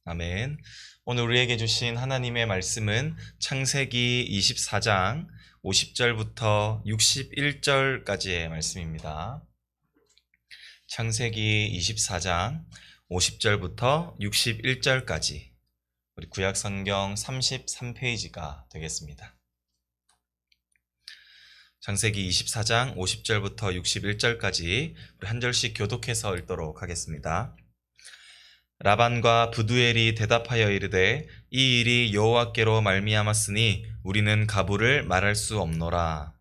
아멘. 오늘 우리에게 주신 하나님의 말씀은 창세기 24장 50절부터 61절까지의 말씀입니다. 창세기 24장 50절부터 61절까지 우리 구약성경 33페이지가 되겠습니다. 창세기 24장 50절부터 61절까지 우리 한 절씩 교독해서 읽도록 하겠습니다. 라반과 부두엘이 대답하여 이르되 이 일이 여호와께로 말미암았으니 우리는 가부를 말할 수 없노라.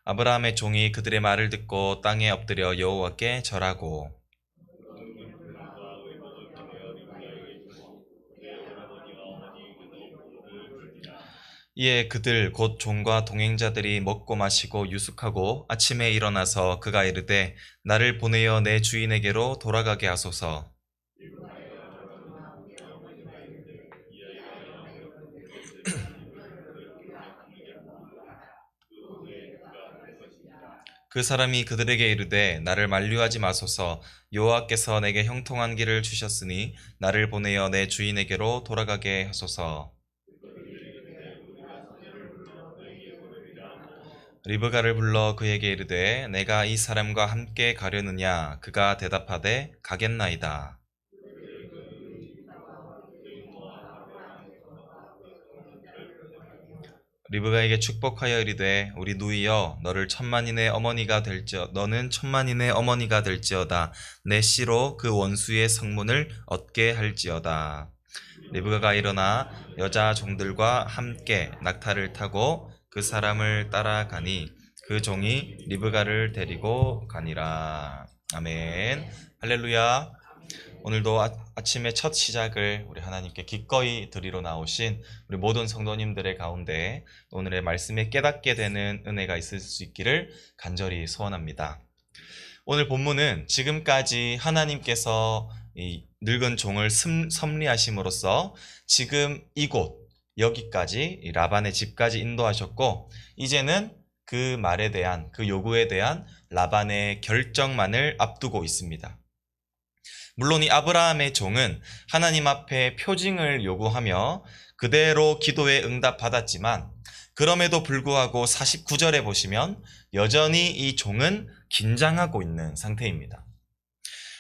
아브라함의 종이 그들의 말을 듣고 땅에 엎드려 여호와께 절하고 이에 그들 곧 종과 동행자들이 먹고 마시고 유숙하고 아침에 일어나서 그가 이르되 나를 보내어 내 주인에게로 돌아가게 하소서. 그 사람이 그들에게 이르되 나를 만류하지 마소서. 여호와께서 내게 형통한 길을 주셨으니 나를 보내어 내 주인에게로 돌아가게 하소서. 리브가를 불러 그에게 이르되 내가 이 사람과 함께 가려느냐. 그가 대답하되 가겠나이다. 리브가에게 축복하여 이르되 우리 누이여 너는 천만인의 어머니가 될지어다. 내 씨로 그 원수의 성문을 얻게 할지어다. 리브가가 일어나 여자 종들과 함께 낙타를 타고 그 사람을 따라가니 그 종이 리브가를 데리고 가니라. 아멘. 할렐루야. 오늘도 아침의 첫 시작을 우리 하나님께 기꺼이 드리러 나오신 우리 모든 성도님들의 가운데 오늘의 말씀에 깨닫게 되는 은혜가 있을 수 있기를 간절히 소원합니다. 오늘 본문은 지금까지 하나님께서 이 늙은 종을 섭리하심으로써 지금 이곳 여기까지 라반의 집까지 인도하셨고 이제는 그 말에 대한 그 요구에 대한 라반의 결정만을 앞두고 있습니다. 물론 이 아브라함의 종은 하나님 앞에 표징을 요구하며 그대로 기도에 응답받았지만 그럼에도 불구하고 49절에 보시면 여전히 이 종은 긴장하고 있는 상태입니다.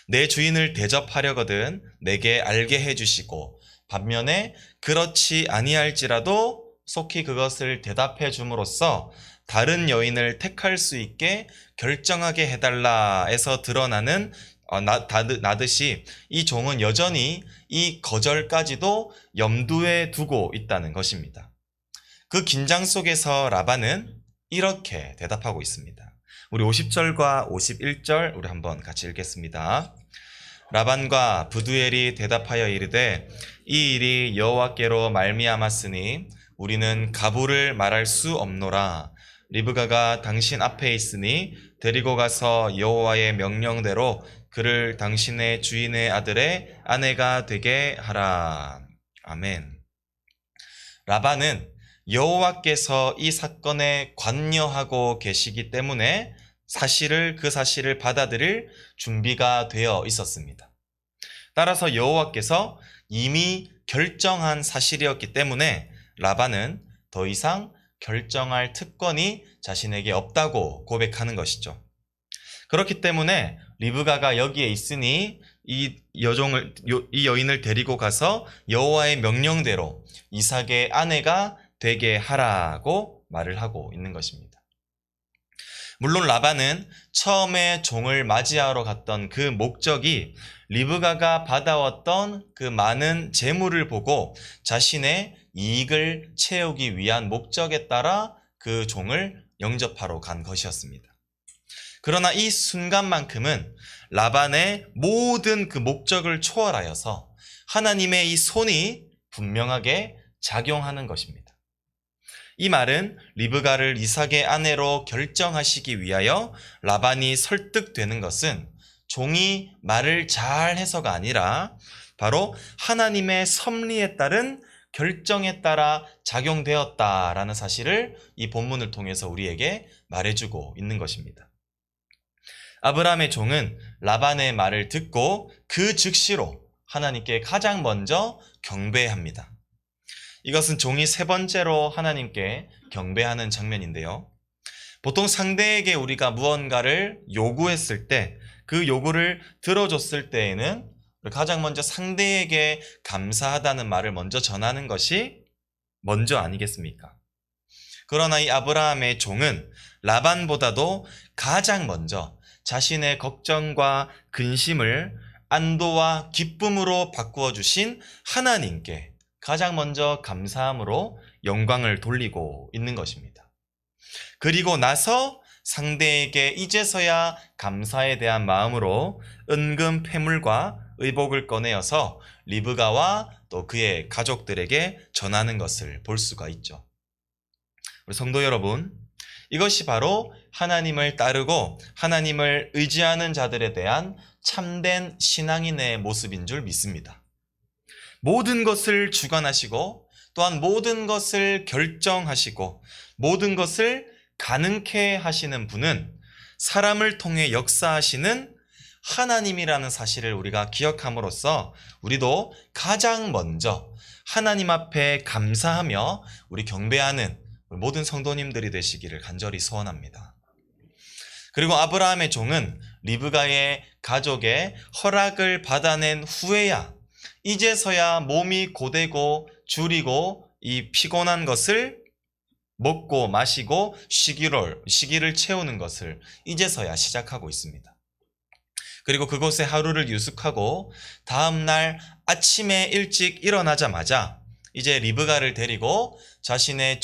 내 주인을 대접하려거든 내게 알게 해주시고 반면에 그렇지 아니할지라도 속히 그것을 대답해 줌으로써 다른 여인을 택할 수 있게 결정하게 해달라 해서 드러나는 나듯이 이 종은 여전히 이 거절까지도 염두에 두고 있다는 것입니다. 그 긴장 속에서 라반은 이렇게 대답하고 있습니다. 우리 50절과 51절 우리 한번 같이 읽겠습니다. 라반과 부두엘이 대답하여 이르되 이 일이 여호와께로 말미암았으니 우리는 가부를 말할 수 없노라. 리브가가 당신 앞에 있으니 데리고 가서 여호와의 명령대로 그를 당신의 주인의 아들의 아내가 되게 하라. 아멘. 라반은 여호와께서 이 사건에 관여하고 계시기 때문에 그 사실을 받아들일 준비가 되어 있었습니다. 따라서 여호와께서 이미 결정한 사실이었기 때문에 라반은 더 이상 결정할 특권이 자신에게 없다고 고백하는 것이죠. 그렇기 때문에 리브가가 여기에 있으니 이 여인을 데리고 가서 여호와의 명령대로 이삭의 아내가 되게 하라고 말을 하고 있는 것입니다. 물론 라반은 처음에 종을 맞이하러 갔던 그 목적이 리브가가 받아왔던 그 많은 재물을 보고 자신의 이익을 채우기 위한 목적에 따라 그 종을 영접하러 간 것이었습니다. 그러나 이 순간만큼은 라반의 모든 그 목적을 초월하여서 하나님의 이 손이 분명하게 작용하는 것입니다. 이 말은 리브가를 이삭의 아내로 결정하시기 위하여 라반이 설득되는 것은 종이 말을 잘 해서가 아니라 바로 하나님의 섭리에 따른 결정에 따라 작용되었다라는 사실을 이 본문을 통해서 우리에게 말해주고 있는 것입니다. 아브라함의 종은 라반의 말을 듣고 그 즉시로 하나님께 가장 먼저 경배합니다. 이것은 종이 세 번째로 하나님께 경배하는 장면인데요. 보통 상대에게 우리가 무언가를 요구했을 때 그 요구를 들어줬을 때에는 가장 먼저 상대에게 감사하다는 말을 먼저 전하는 것이 먼저 아니겠습니까? 그러나 이 아브라함의 종은 라반보다도 가장 먼저 자신의 걱정과 근심을 안도와 기쁨으로 바꾸어 주신 하나님께 가장 먼저 감사함으로 영광을 돌리고 있는 것입니다. 그리고 나서 상대에게 이제서야 감사에 대한 마음으로 은금 패물과 의복을 꺼내어서 리브가와 또 그의 가족들에게 전하는 것을 볼 수가 있죠. 우리 성도 여러분, 이것이 바로 하나님을 따르고 하나님을 의지하는 자들에 대한 참된 신앙인의 모습인 줄 믿습니다. 모든 것을 주관하시고 또한 모든 것을 결정하시고 모든 것을 가능케 하시는 분은 사람을 통해 역사하시는 하나님이라는 사실을 우리가 기억함으로써 우리도 가장 먼저 하나님 앞에 감사하며 우리 경배하는 모든 성도님들이 되시기를 간절히 소원합니다. 그리고 아브라함의 종은 리브가의 가족의 허락을 받아낸 후에야 이제서야 몸이 고되고 줄이고 이 피곤한 것을 먹고 마시고 시기를 채우는 것을 이제서야 시작하고 있습니다. 그리고 그곳에 하루를 유숙하고 다음날 아침에 일찍 일어나자마자 이제 리브가를 데리고 자신의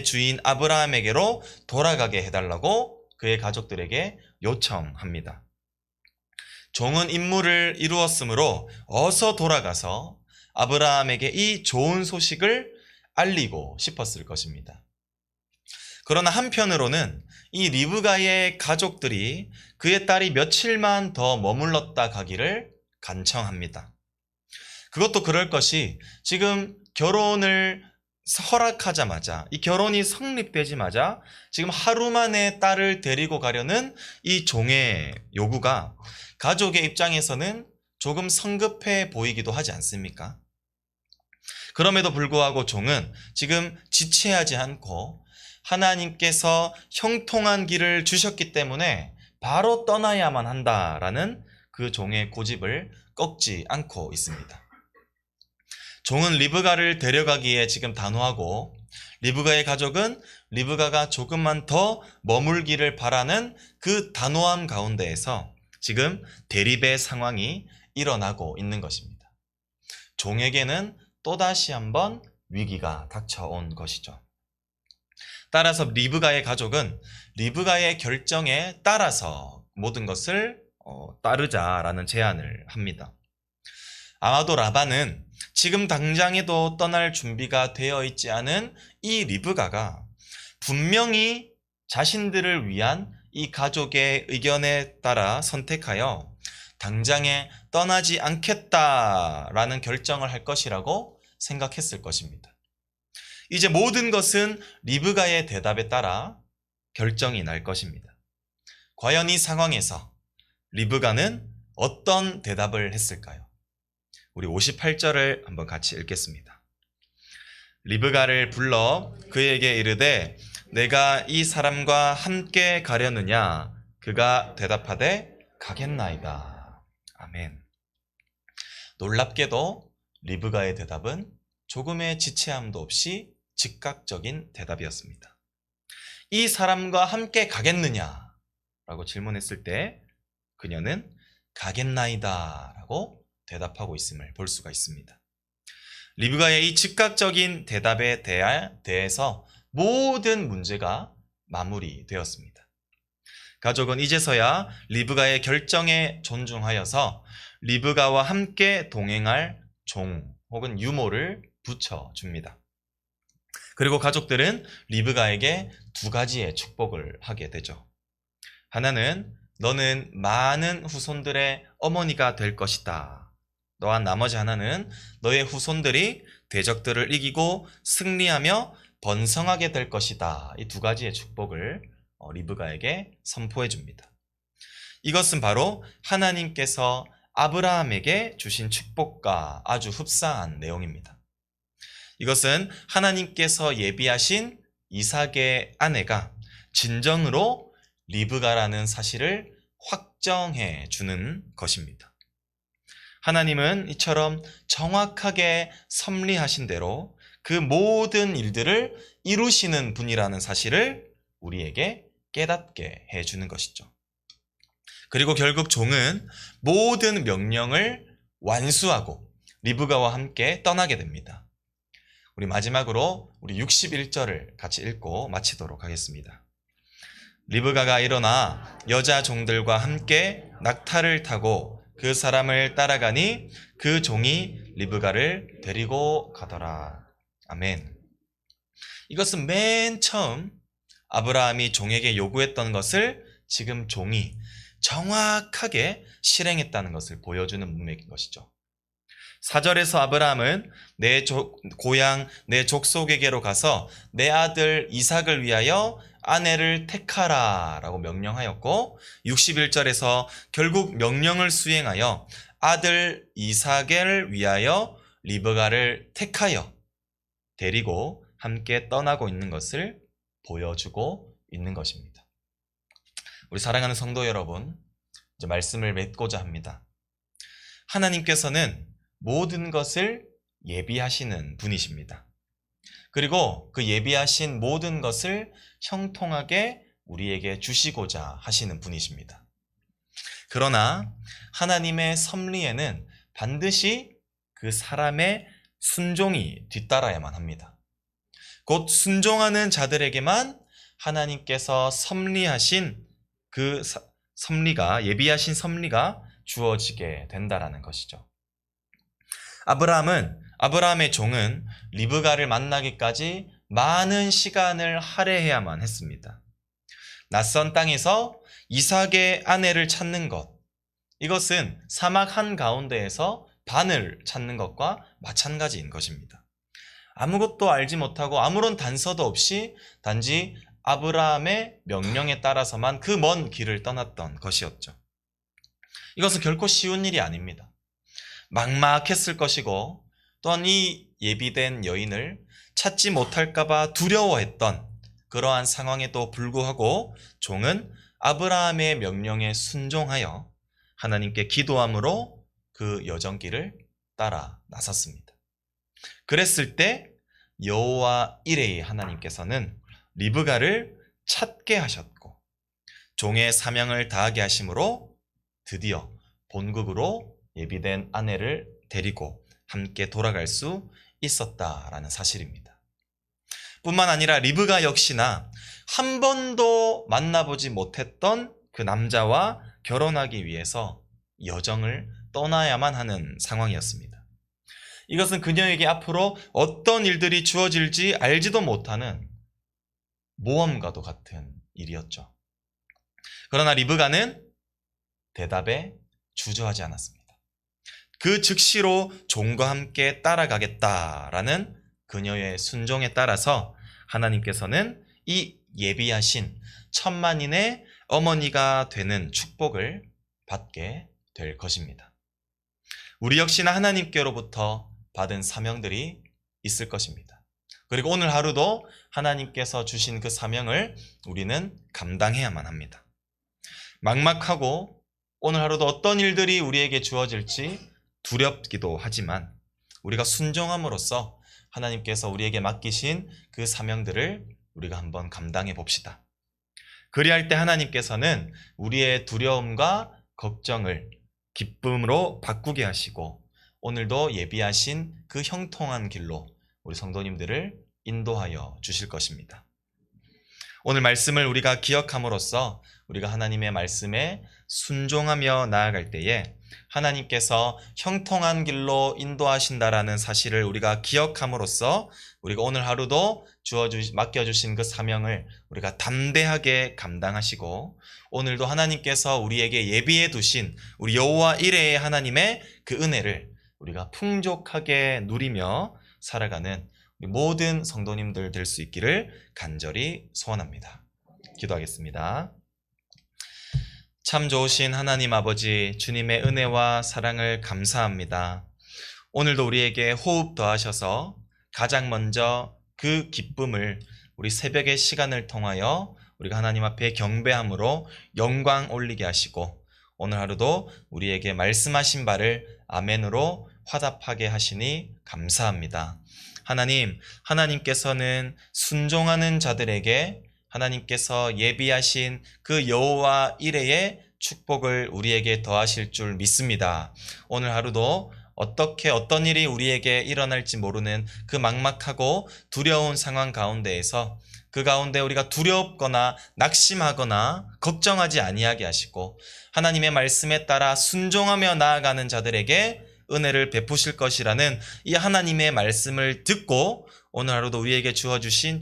주인 아브라함에게로 돌아가게 해달라고 그의 가족들에게 요청합니다. 종은 임무를 이루었으므로 어서 돌아가서 아브라함에게 이 좋은 소식을 알리고 싶었을 것입니다. 그러나 한편으로는 이 리브가의 가족들이 그의 딸이 며칠만 더 머물렀다 가기를 간청합니다. 그것도 그럴 것이 지금 결혼을 허락하자마자 이 결혼이 성립되자마자 지금 하루 만에 딸을 데리고 가려는 이 종의 요구가 가족의 입장에서는 조금 성급해 보이기도 하지 않습니까? 그럼에도 불구하고 종은 지금 지체하지 않고 하나님께서 형통한 길을 주셨기 때문에 바로 떠나야만 한다라는 그 종의 고집을 꺾지 않고 있습니다. 종은 리브가를 데려가기에 지금 단호하고 리브가의 가족은 리브가가 조금만 더 머물기를 바라는 그 단호함 가운데에서 지금 대립의 상황이 일어나고 있는 것입니다. 종에게는 또다시 한번 위기가 닥쳐온 것이죠. 따라서 리브가의 가족은 리브가의 결정에 따라서 모든 것을 따르자라는 제안을 합니다. 아마도 라반은 지금 당장에도 떠날 준비가 되어 있지 않은 이 리브가가 분명히 자신들을 위한 이 가족의 의견에 따라 선택하여 당장에 떠나지 않겠다라는 결정을 할 것이라고 생각했을 것입니다. 이제 모든 것은 리브가의 대답에 따라 결정이 날 것입니다. 과연 이 상황에서 리브가는 어떤 대답을 했을까요? 우리 58절을 한번 같이 읽겠습니다. 리브가를 불러 그에게 이르되 내가 이 사람과 함께 가려느냐? 그가 대답하되 가겠나이다. 아멘. 놀랍게도 리브가의 대답은 조금의 지체함도 없이 즉각적인 대답이었습니다. 이 사람과 함께 가겠느냐? 라고 질문했을 때 그녀는 가겠나이다 라고 대답하고 있음을 볼 수가 있습니다. 리브가의 이 즉각적인 대답에 대해서 모든 문제가 마무리되었습니다. 가족은 이제서야 리브가의 결정에 존중하여서 리브가와 함께 동행할 종 혹은 유모를 붙여줍니다. 그리고 가족들은 리브가에게 두 가지의 축복을 하게 되죠. 하나는 너는 많은 후손들의 어머니가 될 것이다. 또한 나머지 하나는 너의 후손들이 대적들을 이기고 승리하며 번성하게 될 것이다. 이 두 가지의 축복을 리브가에게 선포해 줍니다. 이것은 바로 하나님께서 아브라함에게 주신 축복과 아주 흡사한 내용입니다. 이것은 하나님께서 예비하신 이삭의 아내가 진정으로 리브가라는 사실을 확정해 주는 것입니다. 하나님은 이처럼 정확하게 섭리하신 대로 그 모든 일들을 이루시는 분이라는 사실을 우리에게 깨닫게 해주는 것이죠. 그리고 결국 종은 모든 명령을 완수하고 리브가와 함께 떠나게 됩니다. 우리 마지막으로 우리 61절을 같이 읽고 마치도록 하겠습니다. 리브가가 일어나 여자 종들과 함께 낙타를 타고 그 사람을 따라가니 그 종이 리브가를 데리고 가더라. 아멘. 이것은 맨 처음 아브라함이 종에게 요구했던 것을 지금 종이 정확하게 실행했다는 것을 보여주는 문맥인 것이죠. 4절에서 아브라함은 내 고향 내 족속에게로 가서 내 아들 이삭을 위하여 아내를 택하라 라고 명령하였고, 61절에서 결국 명령을 수행하여 아들 이삭을 위하여 리브가를 택하여 데리고 함께 떠나고 있는 것을 보여주고 있는 것입니다. 우리 사랑하는 성도 여러분, 이제 말씀을 맺고자 합니다. 하나님께서는 모든 것을 예비하시는 분이십니다. 그리고 그 예비하신 모든 것을 형통하게 우리에게 주시고자 하시는 분이십니다. 그러나 하나님의 섭리에는 반드시 그 사람의 순종이 뒤따라야만 합니다. 곧 순종하는 자들에게만 하나님께서 섭리하신 그 섭리가, 예비하신 섭리가 주어지게 된다라는 것이죠. 아브라함의 종은 리브가를 만나기까지 많은 시간을 할애해야만 했습니다. 낯선 땅에서 이삭의 아내를 찾는 것, 이것은 사막 한가운데에서 반을 찾는 것과 마찬가지인 것입니다. 아무것도 알지 못하고 아무런 단서도 없이 단지 아브라함의 명령에 따라서만 그 먼 길을 떠났던 것이었죠. 이것은 결코 쉬운 일이 아닙니다. 막막했을 것이고, 또한 이 예비된 여인을 찾지 못할까봐 두려워했던 그러한 상황에도 불구하고 종은 아브라함의 명령에 순종하여 하나님께 기도함으로 그 여정길을 따라 나섰습니다. 그랬을 때 여호와 이레의 하나님께서는 리브가를 찾게 하셨고 종의 사명을 다하게 하심으로 드디어 본국으로 예비된 아내를 데리고 함께 돌아갈 수 있었다라는 사실입니다. 뿐만 아니라 리브가 역시나 한 번도 만나보지 못했던 그 남자와 결혼하기 위해서 여정을 떠나야만 하는 상황이었습니다. 이것은 그녀에게 앞으로 어떤 일들이 주어질지 알지도 못하는 모험과도 같은 일이었죠. 그러나 리브가는 대답에 주저하지 않았습니다. 그 즉시로 종과 함께 따라가겠다라는 그녀의 순종에 따라서 하나님께서는 이 예비하신 천만인의 어머니가 되는 축복을 받게 될 것입니다. 우리 역시나 하나님께로부터 받은 사명들이 있을 것입니다. 그리고 오늘 하루도 하나님께서 주신 그 사명을 우리는 감당해야만 합니다. 막막하고 오늘 하루도 어떤 일들이 우리에게 주어질지 두렵기도 하지만 우리가 순종함으로써 하나님께서 우리에게 맡기신 그 사명들을 우리가 한번 감당해 봅시다. 그리할 때 하나님께서는 우리의 두려움과 걱정을 기쁨으로 바꾸게 하시고 오늘도 예비하신 그 형통한 길로 우리 성도님들을 인도하여 주실 것입니다. 오늘 말씀을 우리가 기억함으로써 우리가 하나님의 말씀에 순종하며 나아갈 때에 하나님께서 형통한 길로 인도하신다라는 사실을 우리가 기억함으로써 우리가 오늘 하루도 맡겨주신 그 사명을 우리가 담대하게 감당하시고 오늘도 하나님께서 우리에게 예비해 두신 우리 여호와 이레의 하나님의 그 은혜를 우리가 풍족하게 누리며 살아가는 우리 모든 성도님들 될 수 있기를 간절히 소원합니다. 기도하겠습니다. 참 좋으신 하나님 아버지, 주님의 은혜와 사랑을 감사합니다. 오늘도 우리에게 호흡 더하셔서 가장 먼저 그 기쁨을 우리 새벽의 시간을 통하여 우리가 하나님 앞에 경배함으로 영광 올리게 하시고, 오늘 하루도 우리에게 말씀하신 바를 아멘으로 화답하게 하시니 감사합니다. 하나님, 하나님께서는 순종하는 자들에게 하나님께서 예비하신 그 여호와 이레의 축복을 우리에게 더하실 줄 믿습니다. 오늘 하루도 어떻게 어떤 일이 우리에게 일어날지 모르는 그 막막하고 두려운 상황 가운데에서 그 가운데 우리가 두렵거나 낙심하거나 걱정하지 아니하게 하시고, 하나님의 말씀에 따라 순종하며 나아가는 자들에게 은혜를 베푸실 것이라는 이 하나님의 말씀을 듣고 오늘 하루도 우리에게 주어진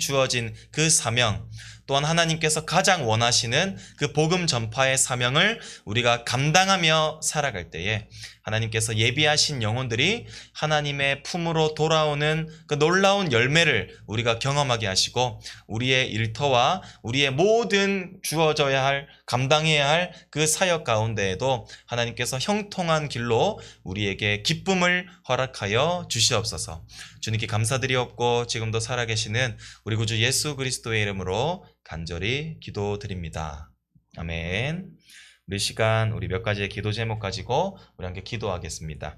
그 사명, 또한 하나님께서 가장 원하시는 그 복음 전파의 사명을 우리가 감당하며 살아갈 때에 하나님께서 예비하신 영혼들이 하나님의 품으로 돌아오는 그 놀라운 열매를 우리가 경험하게 하시고, 우리의 일터와 우리의 모든 주어져야 할, 감당해야 할 그 사역 가운데에도 하나님께서 형통한 길로 우리에게 기쁨을 허락하여 주시옵소서. 주님께 감사드리옵고 지금도 살아계시는 우리 구주 예수 그리스도의 이름으로 간절히 기도드립니다. 아멘. 우리 시간, 우리 몇 가지의 기도 제목 가지고 우리 함께 기도하겠습니다.